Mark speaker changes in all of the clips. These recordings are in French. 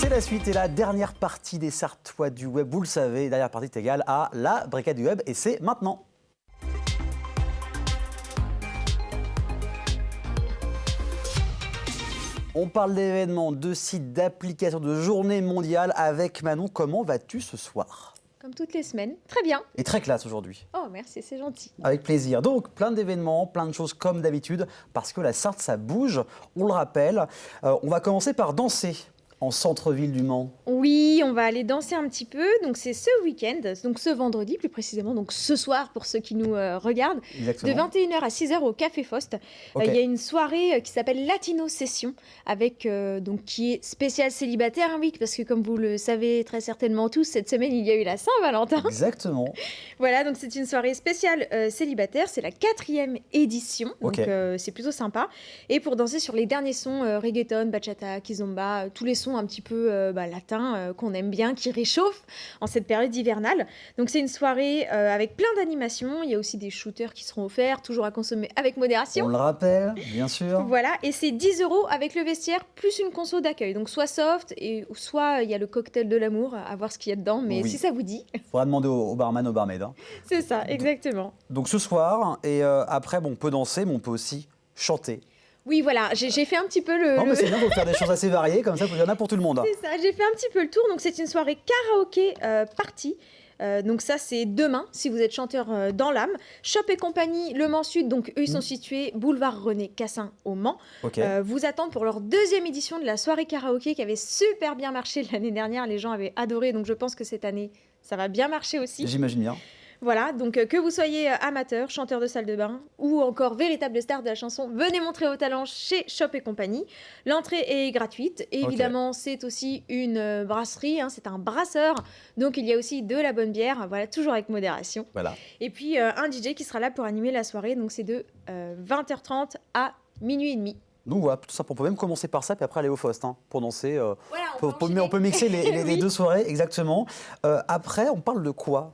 Speaker 1: C'est la suite et la dernière partie des Sartois du web. Vous le savez, dernière partie est égale à la brigade du web et c'est maintenant. On parle d'événements, de sites, d'applications, de journées mondiales avec Manon. Comment vas-tu ce soir?
Speaker 2: Comme toutes les semaines. Très bien.
Speaker 1: Et très classe aujourd'hui.
Speaker 2: Oh, merci, c'est gentil.
Speaker 1: Avec plaisir. Donc, plein d'événements, plein de choses comme d'habitude, parce que la Sarthe, ça bouge, on le rappelle. On va commencer par danser en centre-ville du Mans.
Speaker 2: Oui, on va aller danser un petit peu. Donc, c'est ce week-end, donc ce vendredi plus précisément, donc ce soir pour ceux qui nous regardent,
Speaker 1: Exactement.
Speaker 2: de 21h à 6h au Café Faust.
Speaker 1: Ok.
Speaker 2: Il y a une soirée qui s'appelle Latino Session, avec, donc, qui est spéciale célibataire, hein, oui, parce que comme vous le savez très certainement tous, cette semaine, il y a eu la Saint-Valentin.
Speaker 1: Exactement.
Speaker 2: Voilà, donc c'est une soirée spéciale célibataire. C'est la 4e édition, donc
Speaker 1: Ok.
Speaker 2: c'est plutôt sympa. Et pour danser sur les derniers sons, reggaeton, bachata, kizomba, tous les sons un petit peu latins qu'on aime bien, qui réchauffent en cette période hivernale. Donc c'est une soirée avec plein d'animations. Il y a aussi des shooters qui seront offerts, toujours à consommer avec
Speaker 1: On
Speaker 2: modération.
Speaker 1: le rappelle, bien sûr.
Speaker 2: Voilà, et c'est 10 € avec le vestiaire plus une conso d'accueil. Donc soit soft, et soit il y a le cocktail de l'amour, à voir ce qu'il y a dedans. Mais
Speaker 1: Oui.
Speaker 2: si ça vous dit,
Speaker 1: Il faudra demander au barman, au barmaid. Hein.
Speaker 2: c'est ça, exactement.
Speaker 1: Donc ce soir, et après, bon, on peut danser, mais on peut aussi chanter.
Speaker 2: Oui, voilà, j'ai fait un petit peu
Speaker 1: Non, mais c'est bien, il faut faire des choses assez variées, comme ça, il y en a pour tout le monde.
Speaker 2: C'est ça, j'ai fait un petit peu le tour. Donc, c'est une soirée karaoké party. Donc ça, c'est demain, si vous êtes chanteur dans l'âme. Shop et compagnie, Le Mans Sud, donc eux, ils sont situés boulevard René Cassin au Mans.
Speaker 1: Ok.
Speaker 2: Vous attendent pour leur 2e édition de la soirée karaoké qui avait super bien marché l'année dernière. Les gens avaient adoré, donc je pense que cette année, ça va bien marcher aussi.
Speaker 1: J'imagine bien.
Speaker 2: Voilà, donc que vous soyez amateur, chanteur de salle de bain ou encore véritable star de la chanson, venez montrer vos talents chez Shop et compagnie. L'entrée est gratuite. Et évidemment, c'est aussi une brasserie, hein, c'est un brasseur. Donc il y a aussi de la bonne bière, voilà, toujours avec modération.
Speaker 1: Voilà.
Speaker 2: Et puis un DJ qui sera là pour animer la soirée. Donc c'est de 20h30 à minuit et demi.
Speaker 1: Donc voilà, tout ça, on peut même commencer par ça, puis après aller au Faust, hein, pour danser.
Speaker 2: Voilà,
Speaker 1: On peut mixer les
Speaker 2: Oui.
Speaker 1: deux soirées, exactement. Après, on parle de quoi?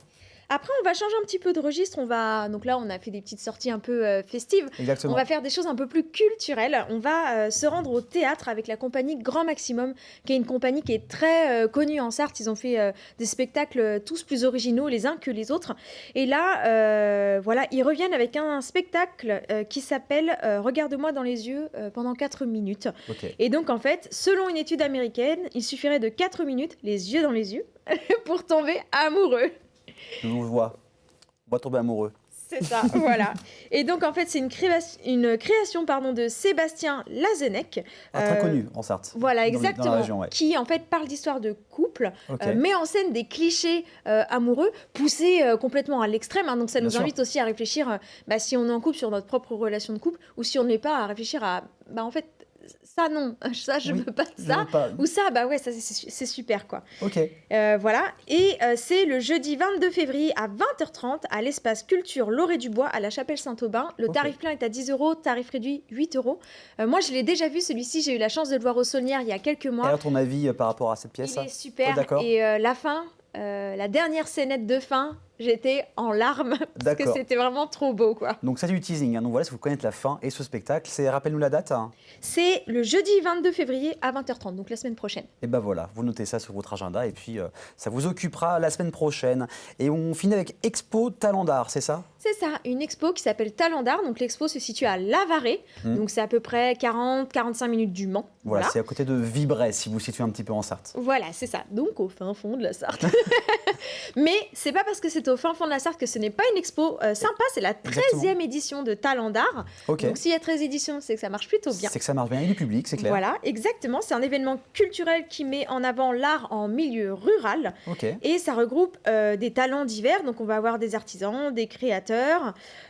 Speaker 2: Après, on va changer un petit peu de registre. Donc là, on a fait des petites sorties un peu festives.
Speaker 1: Exactement.
Speaker 2: On va faire des choses un peu plus culturelles. On va se rendre au théâtre avec la compagnie Grand Maximum, qui est une compagnie qui est très connue en Sarthe. Ils ont fait des spectacles tous plus originaux les uns que les autres. Et là, voilà, ils reviennent avec un spectacle qui s'appelle Regarde-moi dans les yeux pendant 4 minutes.
Speaker 1: Ok.
Speaker 2: Et donc, en fait, selon une étude américaine, il suffirait de 4 minutes, les yeux dans les yeux, pour tomber amoureux.
Speaker 1: Je vous vois. On va tomber amoureux.
Speaker 2: C'est ça, voilà. Et donc, en fait, c'est une création de Sébastien Lazenec.
Speaker 1: Très connu en Sarthe.
Speaker 2: Voilà,
Speaker 1: Dans
Speaker 2: exactement.
Speaker 1: la région, ouais.
Speaker 2: Qui, en fait, parle d'histoire de couple,
Speaker 1: Ok.
Speaker 2: met en scène des clichés amoureux, poussés complètement à l'extrême. Hein. Donc, ça
Speaker 1: Bien
Speaker 2: nous
Speaker 1: sûr.
Speaker 2: invite aussi à réfléchir, si on est en couple, sur notre propre relation de couple, ou si on ne l'est pas, à réfléchir à, en fait, ça non, ça je
Speaker 1: Oui,
Speaker 2: veux pas de
Speaker 1: je
Speaker 2: ça,
Speaker 1: veux pas.
Speaker 2: ou ça, bah ouais, ça c'est super quoi.
Speaker 1: Ok.
Speaker 2: Voilà, et c'est le jeudi 22 février à 20h30 à l'espace Culture Loré du Bois à la Chapelle Saint-Aubin. Le
Speaker 1: Ok.
Speaker 2: tarif plein est à 10 €, tarif réduit 8 €. Moi, je l'ai déjà vu celui-ci, j'ai eu la chance de le voir au Saulnières il y a quelques
Speaker 1: Et
Speaker 2: mois.
Speaker 1: alors, ton avis par rapport à cette pièce?
Speaker 2: Il est super,
Speaker 1: Oh, d'accord.
Speaker 2: et la fin, la dernière scénette de fin, j'étais en larmes parce que
Speaker 1: D'accord.
Speaker 2: c'était vraiment trop beau quoi.
Speaker 1: Donc, ça, c'est du teasing. Hein. Donc, voilà, si vous connaissez la fin et ce spectacle, rappelle-nous la date. Hein.
Speaker 2: C'est le jeudi 22 février à 20h30, donc la semaine prochaine.
Speaker 1: Et ben voilà, vous notez ça sur votre agenda et puis ça vous occupera la semaine prochaine. Et on finit avec Expo Talent d'Art, c'est ça?
Speaker 2: C'est ça, une expo qui s'appelle Talent d'Art. Donc l'expo se situe à Lavaret, donc c'est à peu près 40-45 minutes du Mans.
Speaker 1: Voilà, c'est à côté de Vibray, si vous vous situez un petit peu en Sarthe.
Speaker 2: Voilà, c'est ça. Donc au fin fond de la Sarthe. Mais c'est pas parce que c'est au fin fond de la Sarthe que ce n'est pas une expo sympa. C'est la 13e édition de Talent d'Art.
Speaker 1: Ok.
Speaker 2: Donc s'il y a 13 éditions, c'est que ça marche plutôt bien.
Speaker 1: C'est que ça marche bien, il y a du public, c'est clair.
Speaker 2: Voilà, exactement. C'est un événement culturel qui met en avant l'art en milieu rural.
Speaker 1: Ok.
Speaker 2: Et ça regroupe des talents divers. Donc on va avoir des artisans, des créateurs.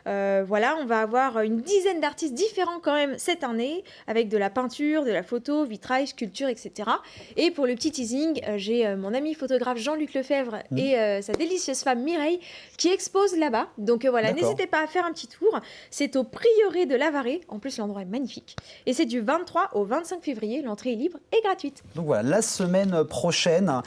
Speaker 2: Voilà, on va avoir une dizaine d'artistes différents quand même cette année, avec de la peinture, de la photo, vitrail, sculpture, etc. Et pour le petit teasing, j'ai mon ami photographe Jean-Luc Lefebvre et sa délicieuse femme Mireille qui exposent là-bas. Donc voilà,
Speaker 1: D'accord.
Speaker 2: n'hésitez pas à faire un petit tour. C'est au prieuré de Lavaret. En plus, l'endroit est magnifique. Et c'est du 23 au 25 février. L'entrée est libre et gratuite.
Speaker 1: Donc voilà, la semaine prochaine,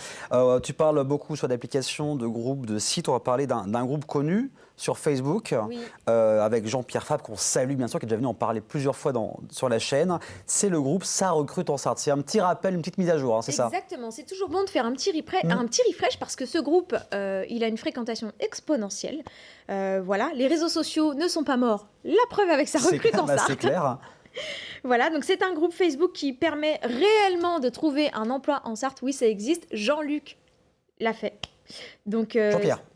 Speaker 1: tu parles beaucoup sur d'applications, de groupes, de sites. On va parler d'un groupe connu, sur Facebook,
Speaker 2: Oui.
Speaker 1: avec Jean-Pierre Fabre, qu'on salue bien sûr, qui est déjà venu en parler plusieurs fois sur la chaîne. C'est le groupe Ça recrute en Sarthe. C'est un petit rappel, une petite mise à jour, hein, c'est ça?
Speaker 2: Exactement, c'est toujours bon de faire un petit refresh parce que ce groupe, il a une fréquentation exponentielle. Voilà, les réseaux sociaux ne sont pas morts. La preuve avec Ça recrute en Sarthe.
Speaker 1: C'est clair.
Speaker 2: Voilà, donc c'est un groupe Facebook qui permet réellement de trouver un emploi en Sarthe. Oui, ça existe. Jean-Luc l'a fait. Donc,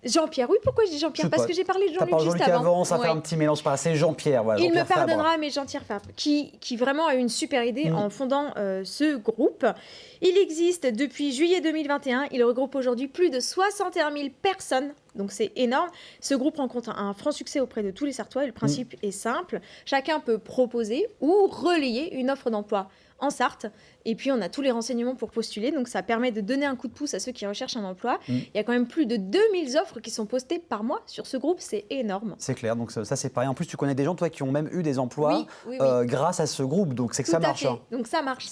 Speaker 2: Jean-Pierre, oui, pourquoi je dis Jean-Pierre? Parce que j'ai parlé de Jean-Luc juste avant.
Speaker 1: Ça fait un petit mélange, c'est Jean-Pierre. Voilà,
Speaker 2: Il
Speaker 1: Jean-Pierre
Speaker 2: me pardonnera,
Speaker 1: Fabre.
Speaker 2: mais Jean-Pierre Fabre, qui vraiment a eu une super idée en fondant ce groupe. Il existe depuis juillet 2021. Il regroupe aujourd'hui plus de 61 000 personnes. Donc c'est énorme. Ce groupe rencontre un franc succès auprès de tous les Sartois. Et le principe est simple. Chacun peut proposer ou relayer une offre d'emploi en Sarthe. Et puis, on a tous les renseignements pour postuler. Donc, ça permet de donner un coup de pouce à ceux qui recherchent un emploi. Il y a quand même plus de 2000 offres qui sont postées par mois sur ce groupe. C'est énorme.
Speaker 1: C'est clair. Donc, ça c'est pareil. En plus, tu connais des gens, toi, qui ont même eu des emplois
Speaker 2: oui.
Speaker 1: grâce à ce groupe. Donc, c'est que ça marche. Hein.
Speaker 2: Donc, ça marche.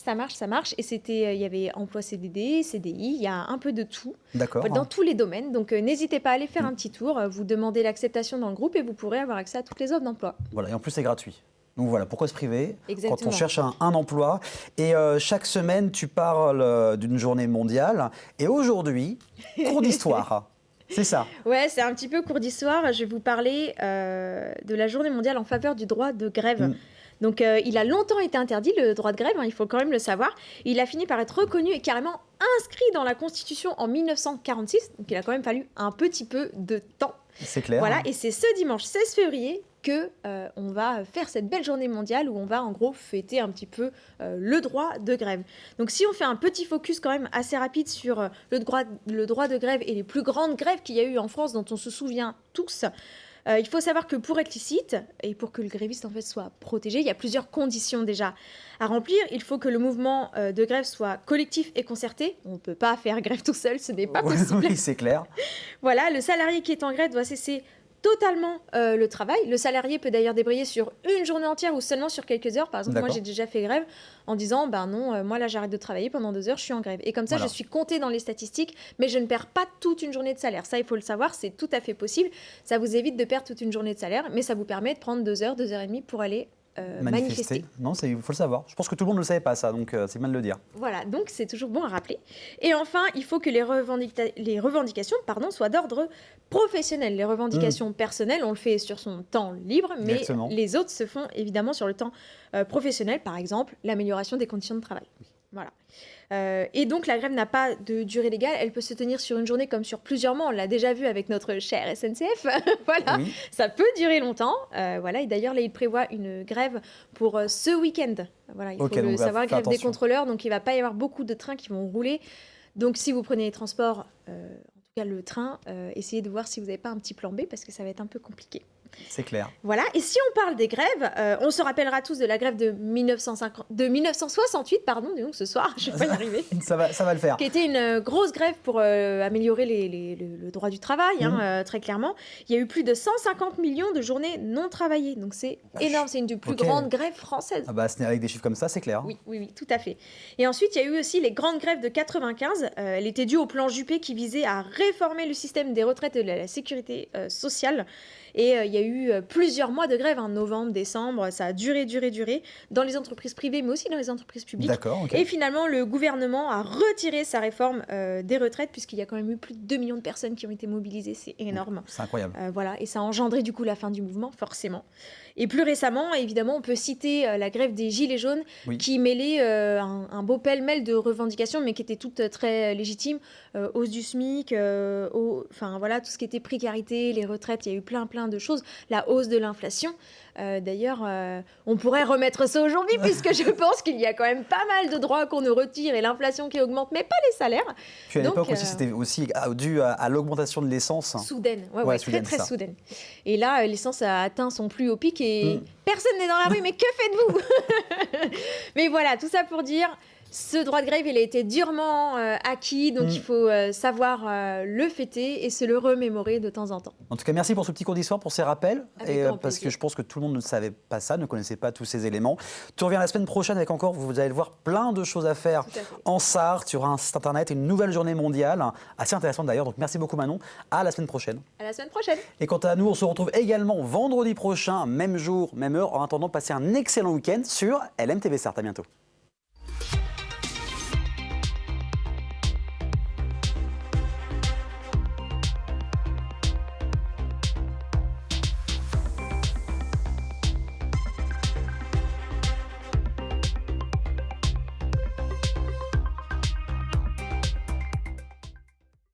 Speaker 2: Et il y avait emploi CDD, CDI. Il y a un peu de tout.
Speaker 1: D'accord.
Speaker 2: Dans tous les domaines. Donc, n'hésitez pas à aller faire un petit tour. Vous demandez l'acceptation dans le groupe et vous pourrez avoir accès à toutes les offres d'emploi.
Speaker 1: Voilà. Et en plus, c'est gratuit. Donc voilà, pourquoi se priver
Speaker 2: Exactement.
Speaker 1: quand on cherche un emploi? Et chaque semaine, tu parles d'une journée mondiale. Et aujourd'hui, cours d'histoire. C'est ça.
Speaker 2: Ouais, c'est un petit peu cours d'histoire. Je vais vous parler de la journée mondiale en faveur du droit de grève. Donc, il a longtemps été interdit, le droit de grève, il faut quand même le savoir. Il a fini par être reconnu et carrément inscrit dans la Constitution en 1946. Donc, il a quand même fallu un petit peu de temps.
Speaker 1: C'est clair.
Speaker 2: Voilà, et c'est ce dimanche 16 février que on va faire cette belle journée mondiale où on va en gros fêter un petit peu le droit de grève. Donc si on fait un petit focus quand même assez rapide sur le droit de grève et les plus grandes grèves qu'il y a eu en France dont on se souvient tous, il faut savoir que pour être licite et pour que le gréviste en fait soit protégé, il y a plusieurs conditions déjà à remplir. Il faut que le mouvement de grève soit collectif et concerté. On ne peut pas faire grève tout seul, ce n'est pas possible.
Speaker 1: Oui, c'est clair.
Speaker 2: Voilà, le salarié qui est en grève doit cesser totalement le travail. Le salarié peut d'ailleurs débrayer sur une journée entière ou seulement sur quelques heures. Par exemple, moi j'ai déjà fait grève en disant non, moi là j'arrête de travailler pendant 2 heures, je suis en grève. Et comme ça, je suis comptée dans les statistiques, mais je ne perds pas toute une journée de salaire. Ça, il faut le savoir, c'est tout à fait possible. Ça vous évite de perdre toute une journée de salaire, mais ça vous permet de prendre 2 heures, 2 heures et demie pour aller manifester.
Speaker 1: Non, il faut le savoir. Je pense que tout le monde ne le savait pas, ça, donc c'est bien de le dire.
Speaker 2: Voilà, donc c'est toujours bon à rappeler. Et enfin, il faut que les revendications soient d'ordre professionnel. Les revendications personnelles, on le fait sur son temps libre, mais
Speaker 1: Exactement.
Speaker 2: les autres se font évidemment sur le temps professionnel, par exemple l'amélioration des conditions de travail. Voilà. Et donc la grève n'a pas de durée légale, elle peut se tenir sur une journée comme sur plusieurs mois, on l'a déjà vu avec notre cher SNCF, voilà,
Speaker 1: Oui.
Speaker 2: ça peut durer longtemps, voilà, et d'ailleurs là il prévoit une grève pour ce week-end, voilà, il faut le savoir, grève des contrôleurs, donc il ne va pas y avoir beaucoup de trains qui vont rouler, donc si vous prenez les transports, en tout cas le train, essayez de voir si vous n'avez pas un petit plan B parce que ça va être un peu compliqué.
Speaker 1: C'est clair.
Speaker 2: Voilà, et si on parle des grèves, on se rappellera tous de la grève de 1968, donc ce soir, je vais pas y arriver.
Speaker 1: ça va le faire.
Speaker 2: Qui était une grosse grève pour améliorer le droit du travail, très clairement. Il y a eu plus de 150 millions de journées non travaillées, donc c'est énorme, c'est une des plus grandes grèves françaises.
Speaker 1: Ah bah, avec des chiffres comme ça, c'est clair.
Speaker 2: Oui, tout à fait. Et ensuite, il y a eu aussi les grandes grèves de 95. Elle était due au plan Juppé qui visait à réformer le système des retraites et de la sécurité sociale. Et il y a eu plusieurs mois de grève, novembre, décembre, ça a duré, dans les entreprises privées, mais aussi dans les entreprises publiques.
Speaker 1: D'accord, ok.
Speaker 2: Et finalement, le gouvernement a retiré sa réforme des retraites, puisqu'il y a quand même eu plus de 2 millions de personnes qui ont été mobilisées, c'est énorme.
Speaker 1: C'est incroyable.
Speaker 2: Voilà, et ça a engendré du coup la fin du mouvement, forcément. Et plus récemment, évidemment, on peut citer la grève des Gilets jaunes, qui mêlait un beau pêle-mêle de revendications, mais qui étaient toutes très légitimes. Hausse du SMIC, enfin voilà, tout ce qui était précarité, les retraites, il y a eu plein de choses. La hausse de l'inflation. D'ailleurs, on pourrait remettre ça aujourd'hui, puisque je pense qu'il y a quand même pas mal de droits qu'on nous retire et l'inflation qui augmente, mais pas les salaires.
Speaker 1: Puis à l'époque aussi, c'était aussi dû à l'augmentation de l'essence.
Speaker 2: Soudaine,
Speaker 1: soudaine,
Speaker 2: très soudaine. Et là, l'essence a atteint son plus haut pic et personne n'est dans la rue, mais que faites-vous? Mais voilà, tout ça pour dire, Ce droit de grève, il a été durement acquis, donc il faut savoir le fêter et se le remémorer de temps en temps.
Speaker 1: En tout cas, merci pour ce petit cours d'histoire, pour ces rappels,
Speaker 2: Avec grand
Speaker 1: parce que
Speaker 2: plaisir.
Speaker 1: je pense que tout le monde ne savait pas ça, ne connaissait pas tous ces éléments. Tu reviens la semaine prochaine avec encore, vous allez le voir, plein de choses à faire
Speaker 2: Tout à fait.
Speaker 1: en Sarthe. Il y aura un site internet, une nouvelle journée mondiale, assez intéressante d'ailleurs. Donc merci beaucoup Manon, à la semaine prochaine.
Speaker 2: À la semaine prochaine.
Speaker 1: Et quant à nous, on se retrouve également vendredi prochain, même jour, même heure. En attendant, passez un excellent week-end sur LMTV Sarthe. À bientôt.